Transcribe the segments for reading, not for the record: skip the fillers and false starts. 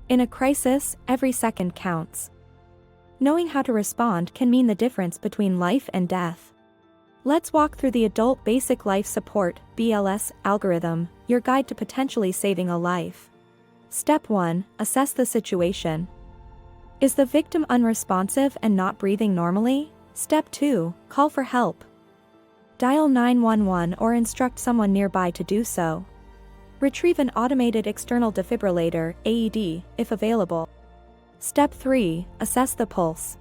In a crisis, every second counts. Knowing how to respond can mean the difference between life and death. Let's walk through the Adult Basic Life Support (BLS) algorithm, your guide to potentially saving a life. Step 1. Assess the situation. Is the victim unresponsive and not breathing normally? Step 2. Call for help. Dial 911 or instruct someone nearby to do so. Retrieve an Automated External Defibrillator (AED) if available. Step 3. Assess the pulse.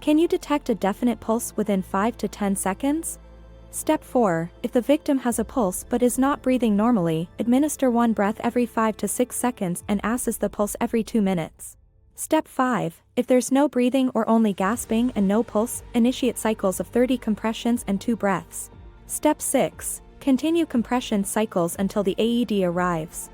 Can you detect a definite pulse within 5 to 10 seconds? Step 4. If the victim has a pulse but is not breathing normally, administer one breath every 5 to 6 seconds and assess the pulse every 2 minutes. Step 5. If there's no breathing or only gasping and no pulse, initiate cycles of 30 compressions and 2 breaths. Step 6. Continue compression cycles until the AED arrives.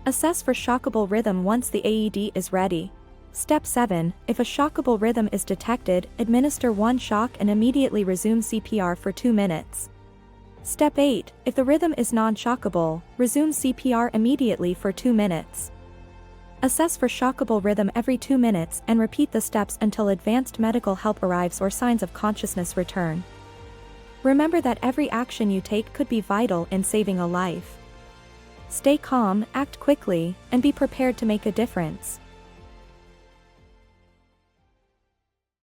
Assess for shockable rhythm once the AED is ready. Step 7. If a shockable rhythm is detected, administer one shock and immediately resume CPR for 2 minutes. Step 8. If the rhythm is non-shockable, resume CPR immediately for 2 minutes. Assess for shockable rhythm every 2 minutes and repeat the steps until advanced medical help arrives or signs of consciousness return. Remember that every action you take could be vital in saving a life. Stay calm, act quickly, and be prepared to make a difference.